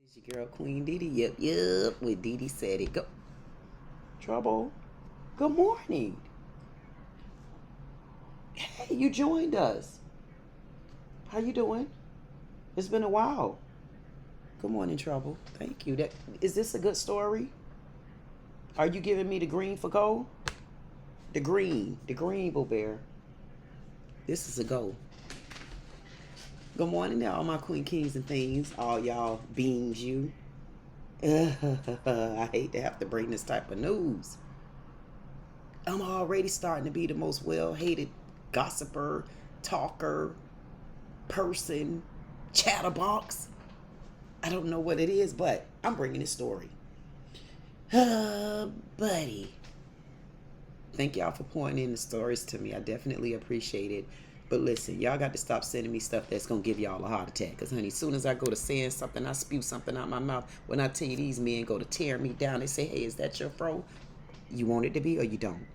It's your girl, Queen Dee Dee. Yep. With Dee Dee said it. Go. Trouble. Good morning. Hey, you joined us. How you doing? It's been a while. Good morning, Trouble. Thank you. Is this a good story? Are you giving me the green for go? The green, Boo Bear. This is a go. Good morning to all my queen kings and things, all y'all beings you. I hate to have to bring this type of news. I'm already starting to be the most well-hated gossiper, talker, person, chatterbox. I don't know what it is, but I'm bringing this story. Buddy. Thank y'all for pouring in the stories to me. I definitely appreciate it. But listen, y'all got to stop sending me stuff that's going to give y'all a heart attack. Because, honey, as soon as I go to saying something, I spew something out my mouth. When I tell you these men go to tear me down, they say, hey, is that your fro? You want it to be or you don't?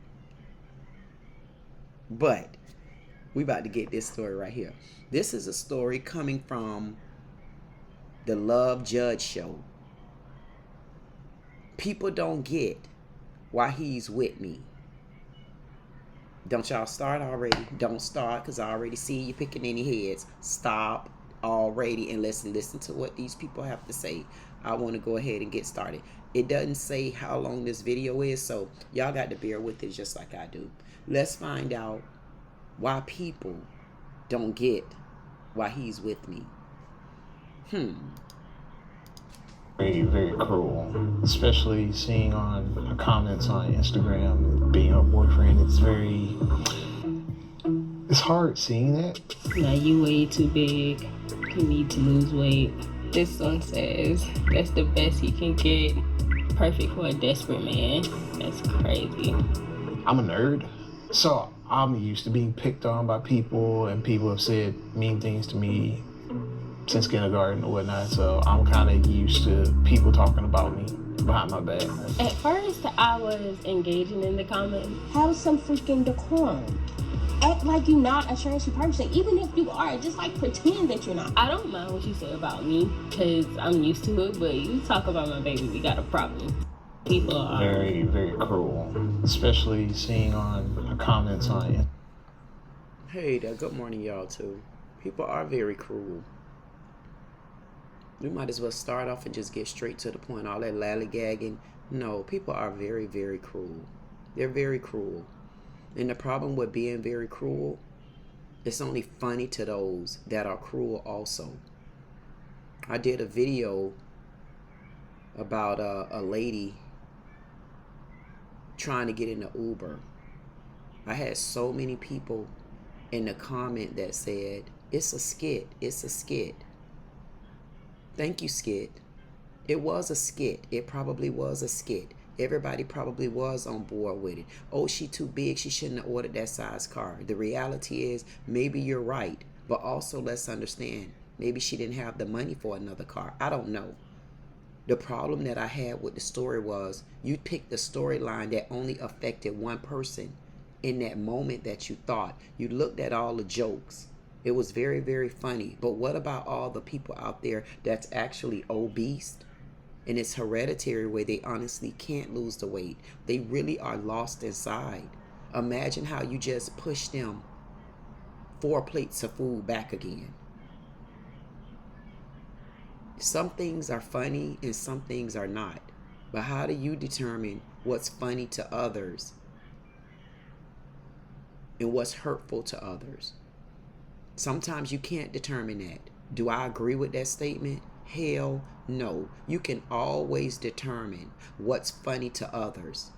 But we about to get this story right here. This is a story coming from the Love Judge show. People don't get why he's with me. Don't y'all start already. Don't start, because I already see you picking any heads. Stop already and listen to what these people have to say. I want to go ahead and get started. It doesn't say how long this video is, so y'all got to bear with it just like I do. Let's find out why people don't get why he's with me. Very, very cruel, especially seeing on her comments on Instagram, being her boyfriend. It's hard seeing that. Now you way too big, you need to lose weight. This one says that's the best you can get, perfect for a desperate man. That's crazy. I'm a nerd, so I'm used to being picked on by people, and people have said mean things to me since kindergarten or whatnot, so I'm kind of used to people talking about me behind my back. At first, I was engaging in the comments. Have some freaking decorum. Act like you're not a trashy person. Even if you are, just like pretend that you're not. I don't mind what you say about me, because I'm used to it, but you talk about my baby, we got a problem. People are very, very cruel, especially seeing on her comments on it. Hey there, good morning y'all too. People are very cruel. We might as well start off and just get straight to the point. All that lollygagging. No, people are very, very cruel. They're very cruel. And the problem with being very cruel, it's only funny to those that are cruel also. I did a video about a lady trying to get in the Uber. I had so many people in the comment that said, it's a skit, it's a skit. Thank you, skit. It was a skit. It probably was a skit. Everybody probably was on board with it. Oh, she too big. She shouldn't have ordered that size car. The reality is, maybe you're right. But also, let's understand, maybe she didn't have the money for another car. I don't know. The problem that I had with the story was, you picked a storyline that only affected one person in that moment that you thought. You looked at all the jokes. It was very, very funny. But what about all the people out there that's actually obese? And it's hereditary, where they honestly can't lose the weight. They really are lost inside. Imagine how you just push them 4 plates of food back again. Some things are funny and some things are not. But how do you determine what's funny to others and what's hurtful to others? Sometimes you can't determine that. Do I agree with that statement? Hell no. You can always determine what's funny to others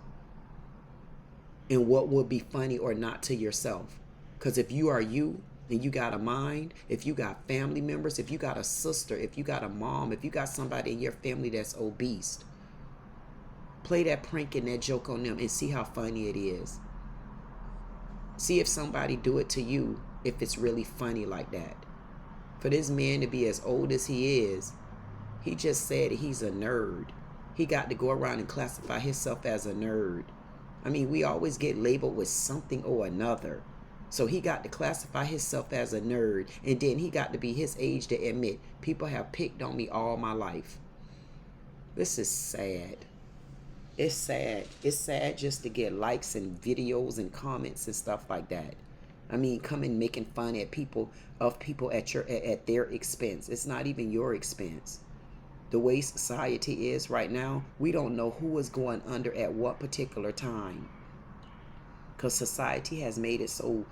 and what would be funny or not to yourself. Because if you are you and you got a mind, if you got family members, if you got a sister, if you got a mom, if you got somebody in your family that's obese, play that prank and that joke on them and see how funny it is. See if somebody do it to you, if it's really funny like that. For this man to be as old as he is, he just said he's a nerd. He got to go around and classify himself as a nerd. I mean, we always get labeled with something or another. So he got to classify himself as a nerd, and then he got to be his age to admit, people have picked on me all my life. This is sad. It's sad. It's sad just to get likes and videos and comments and stuff like that. I mean, coming making fun at people at their expense. It's not even your expense. The way society is right now, we don't know who is going under at what particular time. Because society has made it so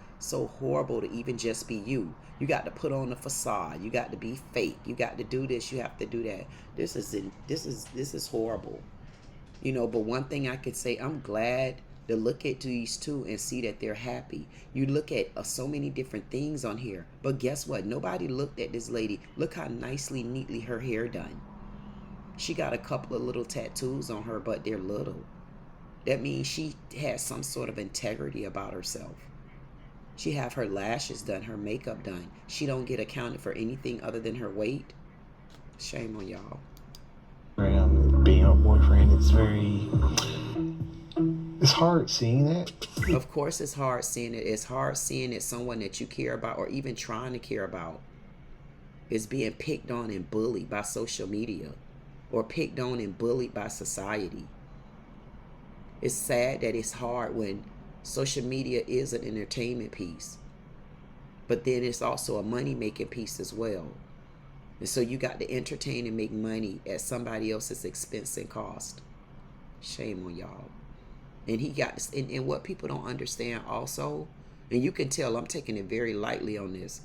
horrible to even just be you. You got to put on a facade. You got to be fake. You got to do this. You have to do that. This is horrible. You know, but one thing I could say, I'm glad to look at these two and see that they're happy. You look at so many different things on here, but guess what? Nobody looked at this lady. Look how nicely, neatly her hair done. She got a couple of little tattoos on her, but they're little. That means she has some sort of integrity about herself. She have her lashes done, her makeup done. She don't get accounted for anything other than her weight. Shame on y'all. Being a boyfriend, it's hard seeing that. Of course it's hard seeing it. It's hard seeing that someone that you care about or even trying to care about is being picked on and bullied by social media or picked on and bullied by society. It's sad that it's hard when social media is an entertainment piece, but then it's also a money-making piece as well. And so you got to entertain and make money at somebody else's expense and cost. Shame on y'all. And he got this, and what people don't understand also, and you can tell I'm taking it very lightly on this.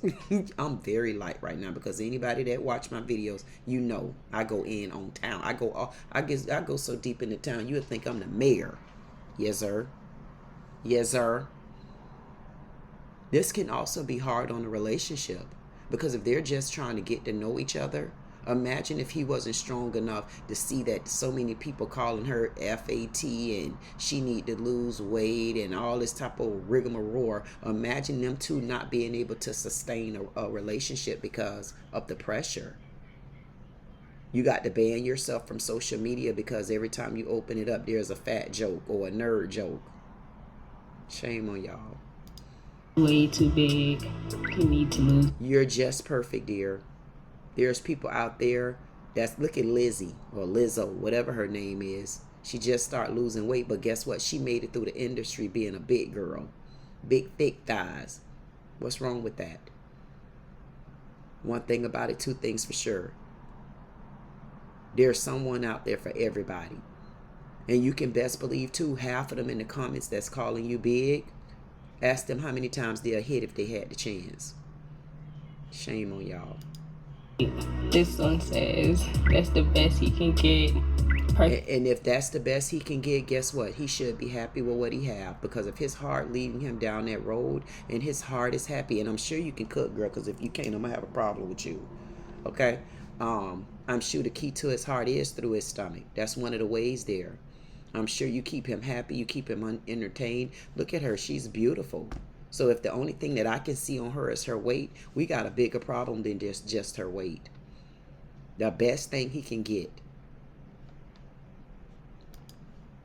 I'm very light right now because anybody that watch my videos, you know I go in on town. I go so deep into town, you would think I'm the mayor. Yes, sir. Yes, sir. This can also be hard on a relationship because if they're just trying to get to know each other, imagine if he wasn't strong enough to see that so many people calling her FAT and she need to lose weight and all this type of rigmarole. Imagine them two not being able to sustain a relationship because of the pressure. You got to ban yourself from social media because every time you open it up, there's a fat joke or a nerd joke. Shame on y'all. Way too big. You need to lose. You're just perfect, dear. There's people out there that's, look at Lizzie or Lizzo, whatever her name is. She just started losing weight, but guess what? She made it through the industry being a big girl. Big, thick thighs. What's wrong with that? One thing about it, two things for sure. There's someone out there for everybody. And you can best believe, too, half of them in the comments that's calling you big, ask them how many times they'll hit if they had the chance. Shame on y'all. This one says that's the best he can get. And if that's the best he can get, guess what? He should be happy with what he have, because of his heart leading him down that road, and his heart is happy. And I'm sure you can cook, girl, because if you can't, I'm gonna have a problem with you. Okay? I'm sure the key to his heart is through his stomach. That's one of the ways there. I'm sure you keep him happy, you keep him entertained. Look at her, she's beautiful. So if the only thing that I can see on her is her weight, we got a bigger problem than just her weight. The best thing he can get.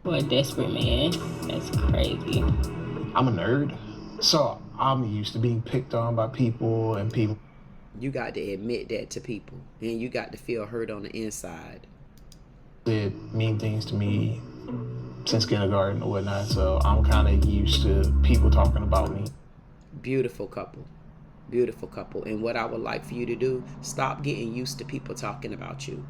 For a desperate man, that's crazy. I'm a nerd, so I'm used to being picked on by people and people. You got to admit that to people, and you got to feel hurt on the inside. Did mean things to me since kindergarten or whatnot, so I'm kind of used to people talking about me. Beautiful couple. Beautiful couple. And what I would like for you to do, stop getting used to people talking about you.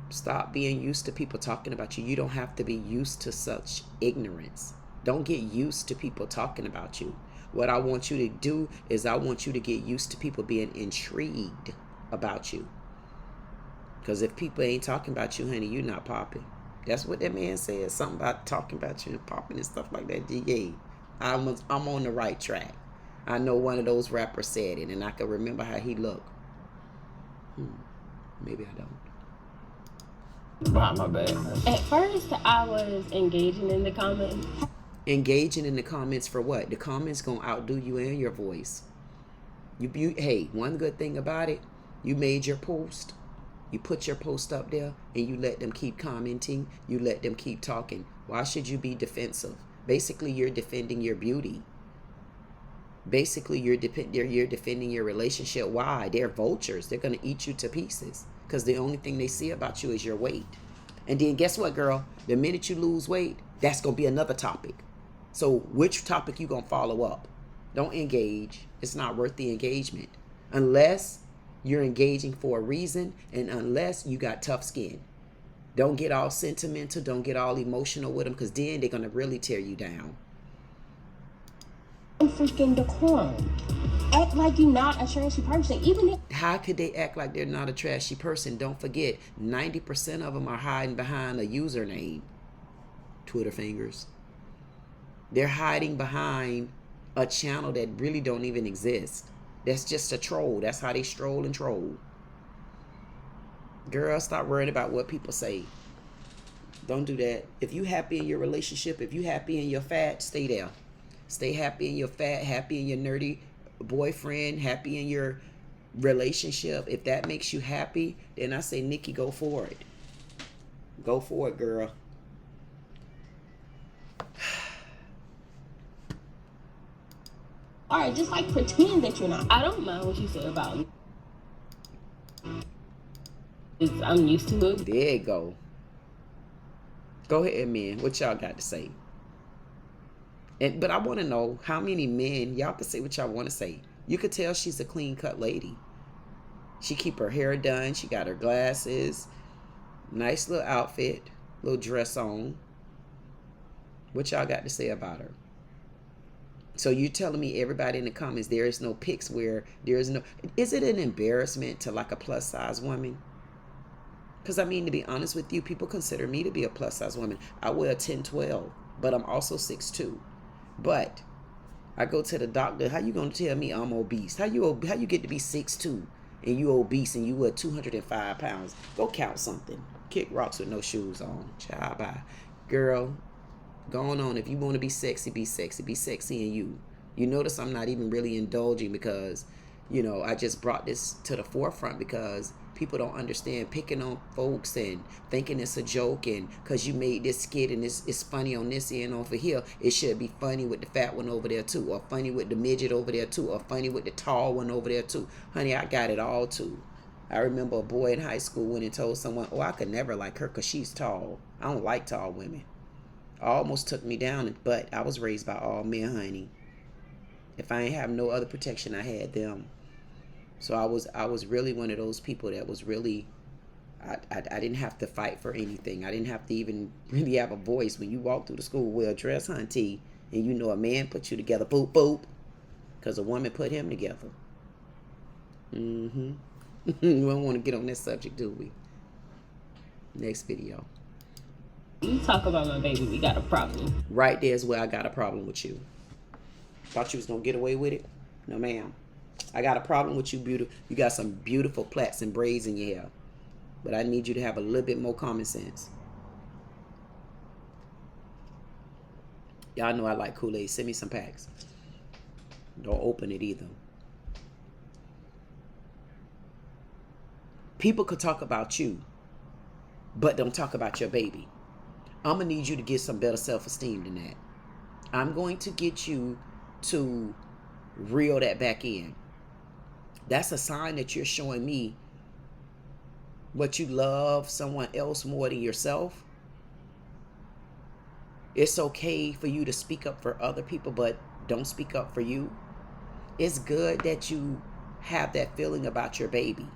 Stop being used to people talking about you. You don't have to be used to such ignorance. Don't get used to people talking about you. What I want you to do is I want you to get used to people being intrigued about you. Because if people ain't talking about you, honey, you're not popping. That's what that man said. Something about talking about you and popping and stuff like that. Yeah, I'm on the right track. I know one of those rappers said it, and I can remember how he looked. Maybe I don't. Behind my back. At first, I was engaging in the comments. Engaging in the comments for what? The comments gonna outdo you and your voice. Hey, one good thing about it, you made your post. You put your post up there and you let them keep commenting. You let them keep talking. Why should you be defensive? Basically, you're defending your beauty. Basically, you're defending your relationship. Why? They're vultures. They're going to eat you to pieces. because the only thing they see about you is your weight. And then guess what, girl? The minute you lose weight, that's going to be another topic. So which topic you going to follow up? Don't engage. It's not worth the engagement. Unless you're engaging for a reason and unless you got tough skin. Don't get all sentimental. Don't get all emotional with them because then they're going to really tear you down. Freaking decorum. Act like you're not a trashy person. Even if... How could they act like they're not a trashy person? Don't forget, 90% of them are hiding behind a username. Twitter fingers. They're hiding behind a channel that really don't even exist. That's just a troll. That's how they stroll and troll. Girl, stop worrying about what people say. Don't do that. If you happy in your relationship, if you happy in your fat, stay there. Stay happy in your fat, happy in your nerdy boyfriend, happy in your relationship. If that makes you happy, then I say, Nikki, go for it. Go for it, girl. All right, just like pretend that you're not. I don't mind what you say about me. I'm used to it. There you go. Go ahead, man. What y'all got to say? But I want to know how many men, y'all can say what y'all want to say. You could tell she's a clean-cut lady. She keep her hair done. She got her glasses. Nice little outfit. Little dress on. What y'all got to say about her? So you telling me everybody in the comments, there is no pics where there is no... Is it an embarrassment to like a plus-size woman? Because I mean, to be honest with you, people consider me to be a plus-size woman. I wear a 10-12, but I'm also 6'2". But I go to the doctor. How you gonna tell me I'm obese? How you get to be 6'2" and you obese and you weigh 205 pounds? Go count something. Kick rocks with no shoes on. Child, bye. Girl, going on. If you want to be sexy, be sexy. Be sexy in you. You notice I'm not even really indulging because, you know, I just brought this to the forefront because people don't understand picking on folks and thinking it's a joke, and because you made this skit and it's funny on this end over here, it should be funny with the fat one over there too, or funny with the midget over there too, or funny with the tall one over there too. Honey, I got it all too. I remember a boy in high school went and told someone, oh, I could never like her because she's tall. I don't like tall women. Almost took me down, but I was raised by all men, honey. If I ain't have no other protection, I had them. So I was really one of those people that was really, I didn't have to fight for anything. I didn't have to even really have a voice. When you walk through the school, well dressed, hunty, and you know a man put you together, boop, boop, because a woman put him together. We don't want to get on this subject, do we? Next video. You talk about my baby, we got a problem. Right there is where I got a problem with you. Thought you was going to get away with it? No, ma'am. I got a problem with you, beautiful. You got some beautiful plaits and braids in your hair. But I need you to have a little bit more common sense. Y'all know I like Kool-Aid. Send me some packs. Don't open it either. People could talk about you, but don't talk about your baby. I'm going to need you to get some better self-esteem than that. I'm going to get you to reel that back in. That's a sign that you're showing me what you love someone else more than yourself. It's okay for you to speak up for other people, but don't speak up for you. It's good that you have that feeling about your baby,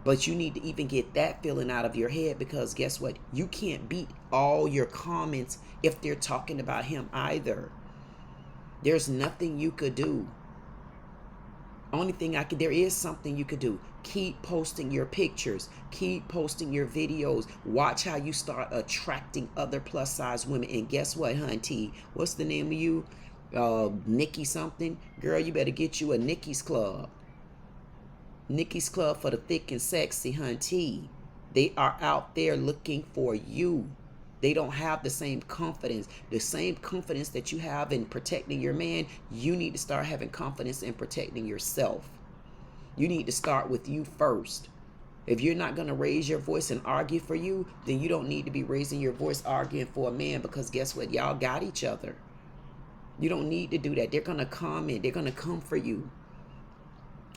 but you need to even get that feeling out of your head, because guess what? You can't beat all your comments if they're talking about him either. There's nothing you could do. Only thing there is something you could do. Keep posting your pictures. Keep posting your videos. Watch how you start attracting other plus size women. And guess what, hunty? What's the name of you? Nikki something? Girl, you better get you a Nikki's Club. Nikki's Club for the thick and sexy, hunty. They are out there looking for you. They don't have the same confidence. The same confidence that you have in protecting your man, you need to start having confidence in protecting yourself. You need to start with you first. If you're not going to raise your voice and argue for you, then you don't need to be raising your voice arguing for a man, because guess what? Y'all got each other. You don't need to do that. They're going to comment. They're going to come for you.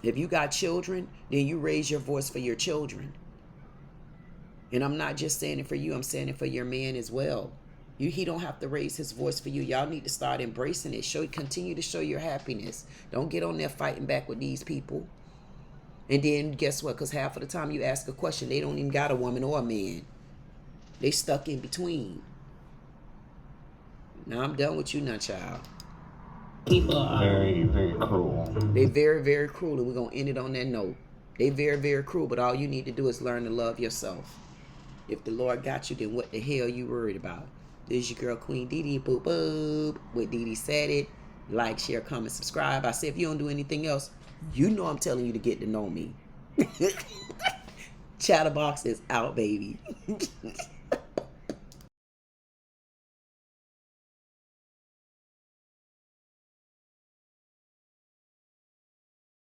If you got children, then you raise your voice for your children. And I'm not just saying it for you, I'm saying it for your man as well. He don't have to raise his voice for you. Y'all need to start embracing it. Continue to show your happiness. Don't get on there fighting back with these people. And then guess what? Because half of the time you ask a question, they don't even got a woman or a man. They stuck in between. Now I'm done with you now, child. People are Very, very cruel. They very, very cruel, and we're going to end it on that note. They very, very cruel, but all you need to do is learn to love yourself. If the Lord got you, then what the hell you worried about? This is your girl, Queen Dee Dee, boop, boop. With Dee Dee said it. Like, share, comment, subscribe. I said if you don't do anything else, you know I'm telling you to get to know me. Chatterbox is out, baby.